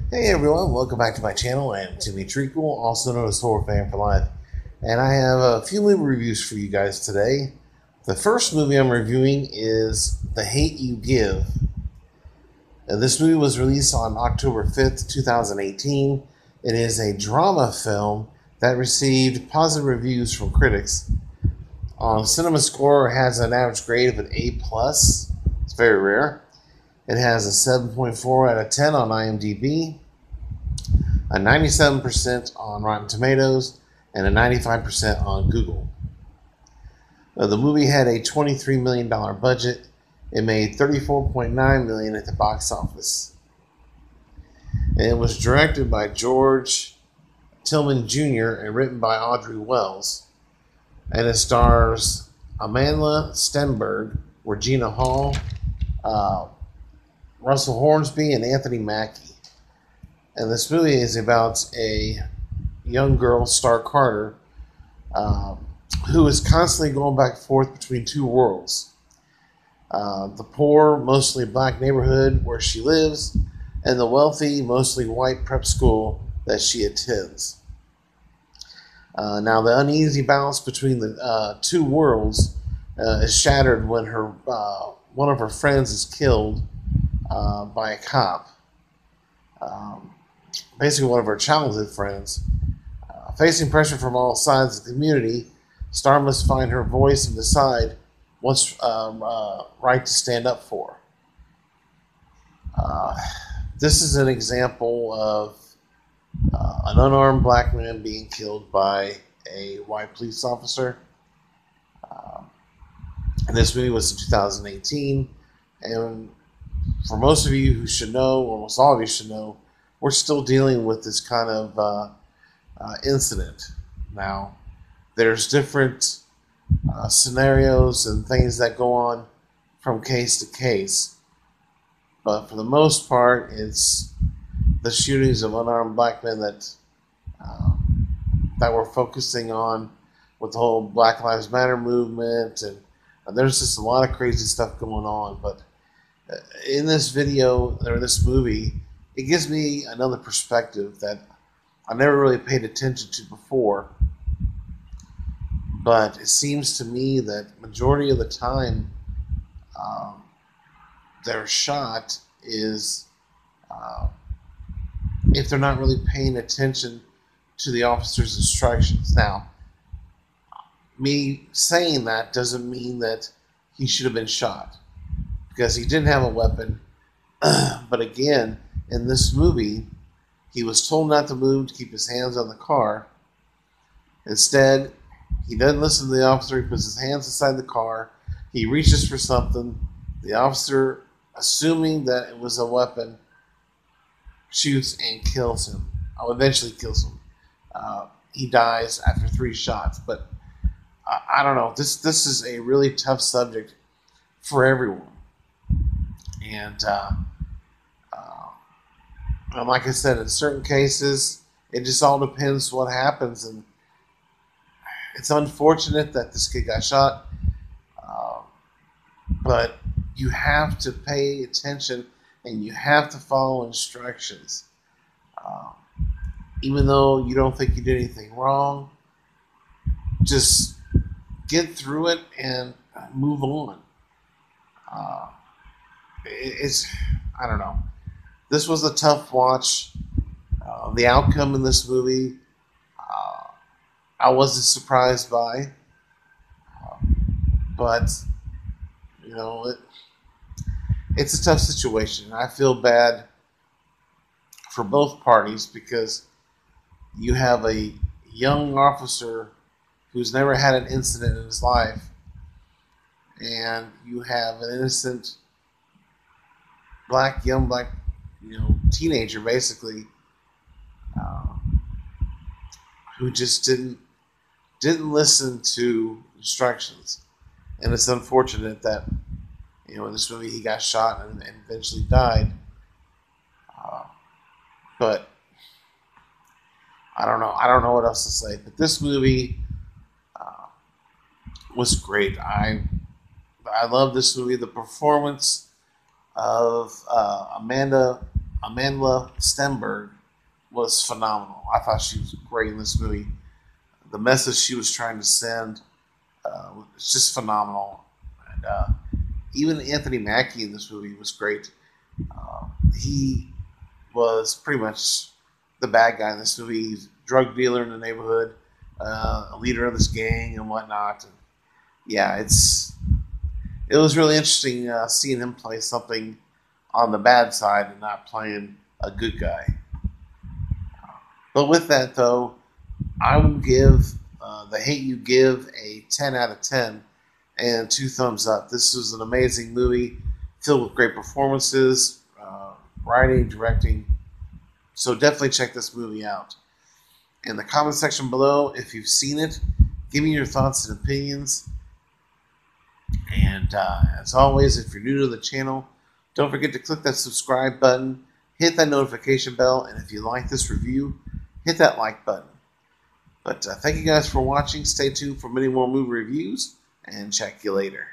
Hey everyone, welcome back to my channel. I am Timmy Treacle, also known as Horror Fan for Life, and I have a few movie reviews for you guys today. The first movie I'm reviewing is The Hate U Give. This movie was released on October 5th, 2018. It is a drama film that received positive reviews from critics. On CinemaScore, it has an average grade of an A+. It's very rare. It has a 7.4 out of 10 on IMDb, a 97% on Rotten Tomatoes, and a 95% on Google. The movie had a $23 million budget. It made $34.9 million at the box office. And it was directed by George Tillman Jr. and written by Audrey Wells. And it stars Amandla, Stenberg, Regina Hall, Russell Hornsby, and Anthony Mackie. And this movie is about a young girl, Star Carter, who is constantly going back and forth between two worlds. The poor, mostly black neighborhood where she lives, and the wealthy, mostly white prep school that she attends. Now, the uneasy balance between the two worlds is shattered when one of her friends is killed by a cop. Basically, one of her childhood friends. Facing pressure from all sides of the community, Star must find her voice and decide what's right to stand up for. This is an example of an unarmed black man being killed by a white police officer. And this movie was in 2018, and for most of you who should know, almost all of you should know, we're still dealing with this kind of incident. Now, there's different scenarios and things that go on from case to case, but for the most part, it's the shootings of unarmed black men that we're focusing on with the whole Black Lives Matter movement, and there's just a lot of crazy stuff going on. But in this video, or this movie, it gives me another perspective that I never really paid attention to before. But it seems to me that majority of the time, their shot is if they're not really paying attention to the officer's instructions. Now, me saying that doesn't mean that he should have been shot, because he didn't have a weapon. But again, in this movie, he was told not to move, to keep his hands on the car. Instead, he doesn't listen to the officer. He puts his hands inside the car. He reaches for something. The officer, assuming that it was a weapon, shoots and kills him. Eventually kills him. He dies after 3 shots. But I don't know. This is a really tough subject for everyone. And like I said, in certain cases, it just all depends what happens. And it's unfortunate that this kid got shot. But you have to pay attention and you have to follow instructions. Even though you don't think you did anything wrong, just get through it and move on. I don't know. This was a tough watch. The outcome in this movie, I wasn't surprised by. But, you know, it's a tough situation. I feel bad for both parties, because you have a young officer who's never had an incident in his life, and you have an innocent young black, teenager basically, who just didn't listen to instructions. And it's unfortunate that, in this movie he got shot and eventually died. But I don't know. I don't know what else to say. But this movie was great. I love this movie. The performance of Amanda Amandla Stenberg was phenomenal. I thought she was great in this movie. The message she was trying to send was just phenomenal. And even Anthony Mackie in this movie was great. He was pretty much the bad guy in this movie. He's a drug dealer in the neighborhood, a leader of this gang and whatnot. And yeah, it was really interesting seeing him play something on the bad side and not playing a good guy. But with that, though, I will give The Hate You Give a 10 out of 10 and 2 thumbs up. This was an amazing movie filled with great performances, writing, directing. So definitely check this movie out. In the comment section below, if you've seen it, give me your thoughts and opinions. And as always, if you're new to the channel, don't forget to click that subscribe button, hit that notification bell, and if you like this review, hit that like button. But thank you guys for watching. Stay tuned for many more movie reviews, and check you later.